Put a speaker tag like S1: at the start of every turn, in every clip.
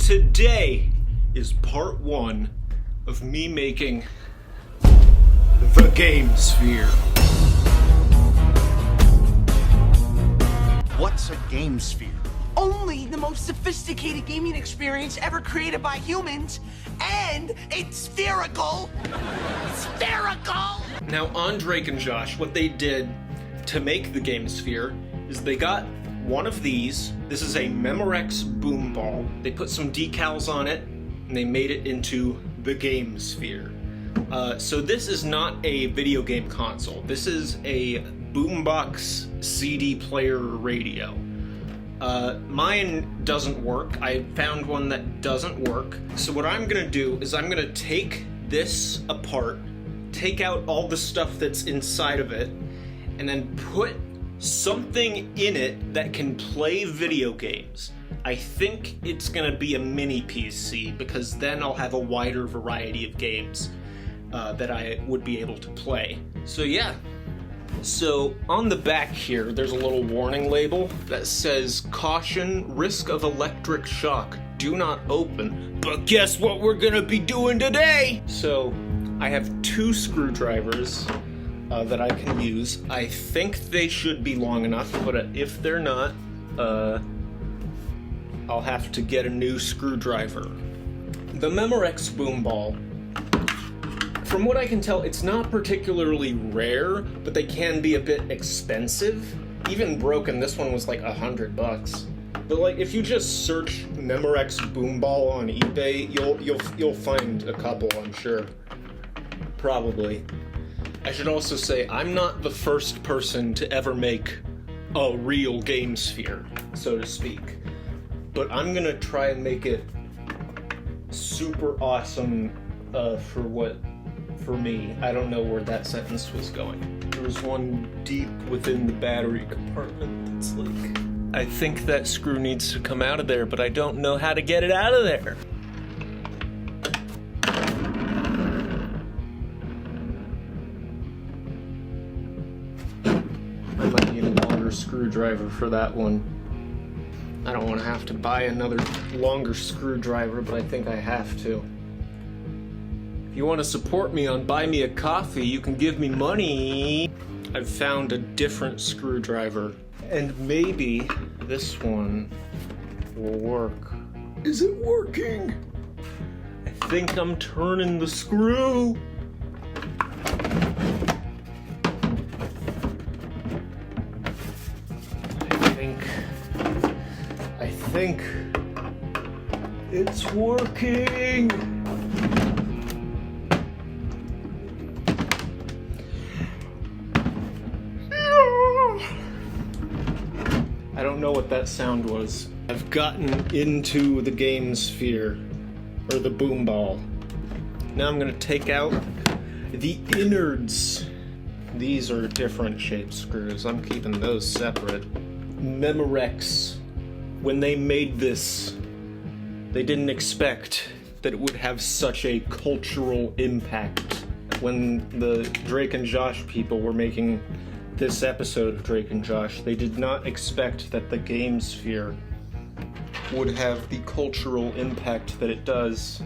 S1: Today is part 1 of me making the Game Sphere.
S2: What's a Game Sphere?
S3: Only the most sophisticated gaming experience ever created by humans, and it's spherical. Spherical!
S1: Now on Drake and Josh, what they did to make the Game Sphere is they got one of these. This is a Memorex boom ball. They put some decals on it, and they made it into the Game Sphere. So this is not a video game console. This is a boombox CD player radio. Mine doesn't work. I found one that doesn't work. So what I'm gonna do is I'm gonna take this apart, take out all the stuff that's inside of it, and then put something in it that can play video games. I think it's gonna be a mini PC because then I'll have a wider variety of games that I would be able to play. So yeah. So on the back here, there's a little warning label that says, "Caution, risk of electric shock, do not open." But guess what we're gonna be doing today? So I have 2 screwdrivers that I can use. I think they should be long enough, but if they're not, I'll have to get a new screwdriver. The Memorex boom ball, from what I can tell, it's not particularly rare, but they can be a bit expensive. Even broken, this one was like $100. But like, if you just search Memorex boom ball on eBay, you'll find a couple, I'm sure. Probably. I should also say, I'm not the first person to ever make a real Game Sphere, so to speak. But I'm gonna try and make it super awesome for me. I don't know where that sentence was going. There was one deep within the battery compartment that's like, I think that screw needs to come out of there, but I don't know how to get it out of there. I might need a longer screwdriver for that one. I don't want to have to buy another longer screwdriver, but I think I have to. If you want to support me on Buy Me a Coffee, you can give me money. I've found a different screwdriver, and maybe this one will work. Is it working? I think I'm turning the screw. I think it's working. I don't know what that sound was. I've gotten into the Game Sphere, or the boom ball. Now I'm gonna take out the innards. These are different shaped screws. I'm keeping those separate. Memorex, when they made this, they didn't expect that it would have such a cultural impact. When the Drake and Josh people were making this episode of Drake and Josh, they did not expect that the Game Sphere would have the cultural impact that it does.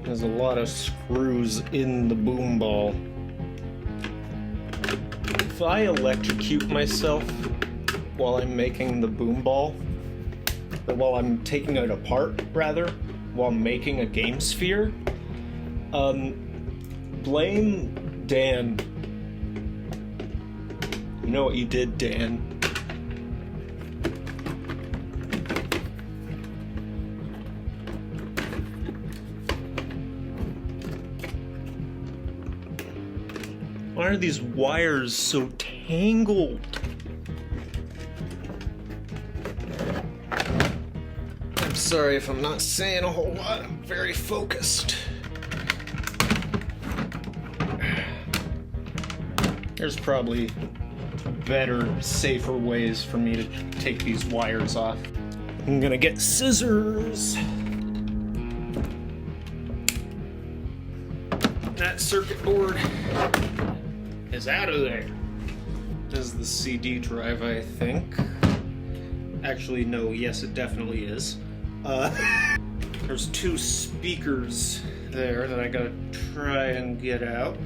S1: There's a lot of screws in the boom ball. If I electrocute myself while I'm making the boom ball, or while I'm taking it apart, rather, while making a Game Sphere, blame Dan. You know what you did, Dan. Why are these wires so tangled? I'm sorry if I'm not saying a whole lot. I'm very focused. There's probably better, safer ways for me to take these wires off. I'm gonna get scissors. That circuit board is out of there. This is the CD drive, I think. Actually, no, yes, it definitely is. There's two speakers there that I gotta try and get out.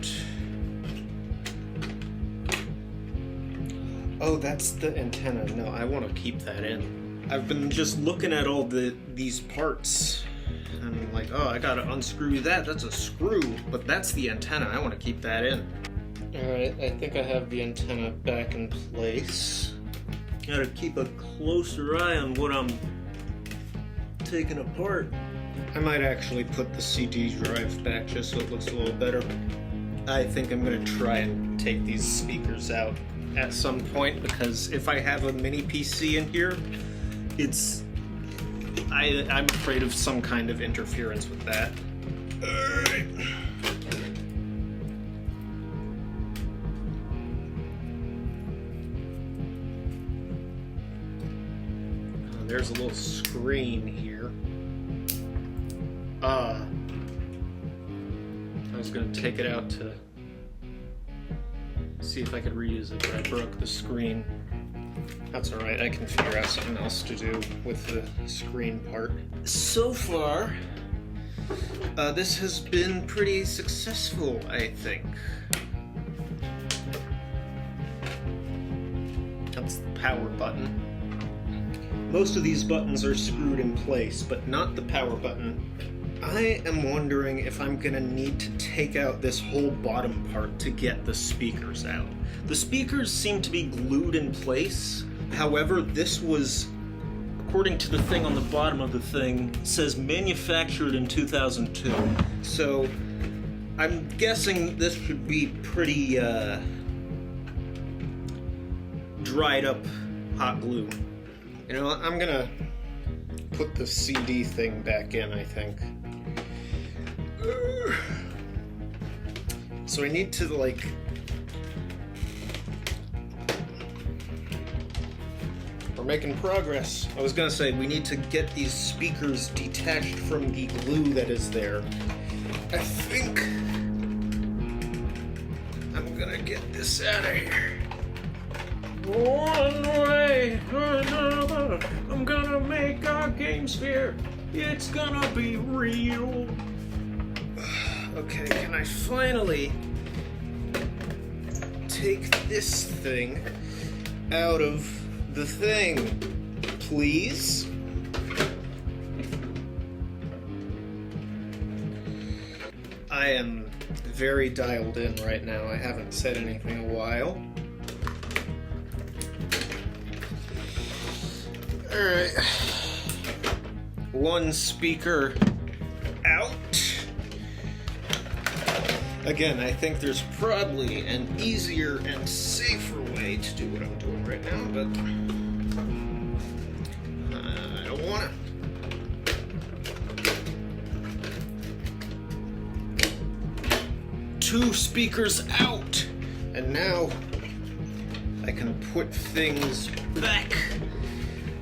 S1: Oh, that's the antenna. No, I want to keep that in. I've been just looking at all these parts. I'm like, oh, I gotta unscrew that. That's a screw, but that's the antenna. I want to keep that in. Alright, I think I have the antenna back in place. Gotta keep a closer eye on what I'm taking apart. I might actually put the CD drive back just so it looks a little better. I think I'm gonna try and take these speakers out at some point, because if I have a mini PC in here, I'm afraid of some kind of interference with that. Alright. There's a little screen here. I was gonna take it out to see if I could reuse it, but I broke the screen. That's alright, I can figure out something else to do with the screen part. So far, this has been pretty successful, I think. That's the power button. Most of these buttons are screwed in place, but not the power button. I am wondering if I'm gonna need to take out this whole bottom part to get the speakers out. The speakers seem to be glued in place. However, this was, according to the thing on the bottom of the thing, says manufactured in 2002. So I'm guessing this should be pretty dried up hot glue. You know what? I'm gonna put the CD thing back in, I think. So I need to, like... We're making progress. I was gonna say, we need to get these speakers detached from the glue that is there. I think... I'm gonna get this out of here. One way or another, I'm gonna make our game sphere. It's gonna be real. Okay, can I finally take this thing out of the thing, please? I am very dialed in right now. I haven't said anything in a while. Alright. One speaker out. Again, I think there's probably an easier and safer way to do what I'm doing right now, but I don't want to. Two speakers out! And now I can put things back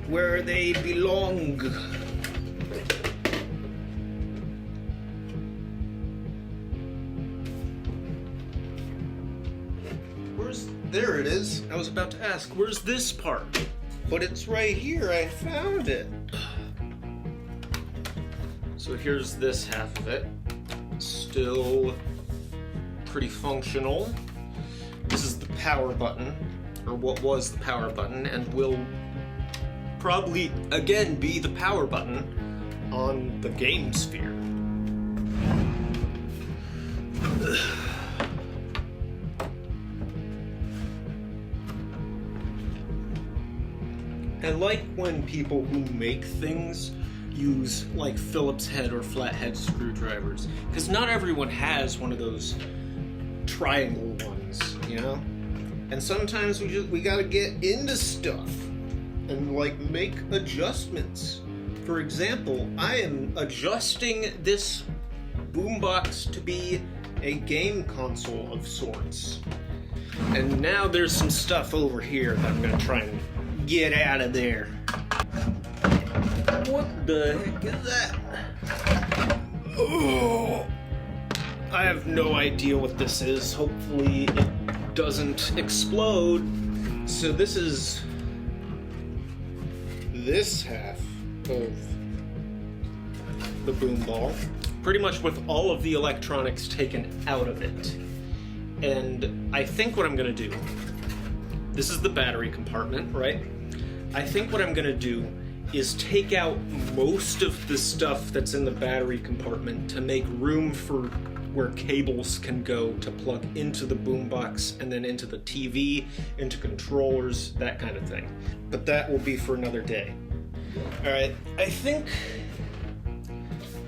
S1: where they belong. There it is. I was about to ask, where's this part? But it's right here, I found it. So here's this half of it. Still pretty functional. This is the power button, or what was the power button, and will probably again be the power button on the game sphere. I like when people who make things use like Phillips head or flathead screwdrivers, because not everyone has one of those triangle ones, you know? And sometimes we gotta get into stuff and like make adjustments. For example, I am adjusting this boombox to be a game console of sorts. And now there's some stuff over here that I'm gonna try and get out of there. What the heck is that? Oh, I have no idea what this is. Hopefully it doesn't explode. So this is this half of the boom ball, pretty much with all of the electronics taken out of it. And I think what I'm gonna do, this is the battery compartment, right? I think what I'm gonna do is take out most of the stuff that's in the battery compartment to make room for where cables can go to plug into the boombox and then into the TV, into controllers, that kind of thing. But that will be for another day. All right, I think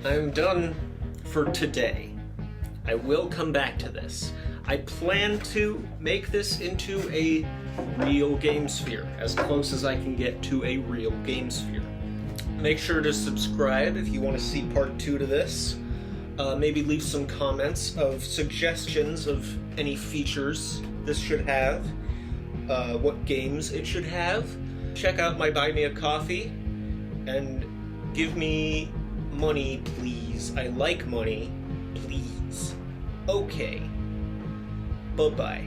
S1: I'm done for today. I will come back to this. I plan to make this into a real game sphere, as close as I can get to a real game sphere. Make sure to subscribe if you want to see part 2 to this. Maybe leave some comments of suggestions of any features this should have, what games it should have. Check out my Buy Me a Coffee, and give me money, please. I like money, please. Okay. Bye-bye.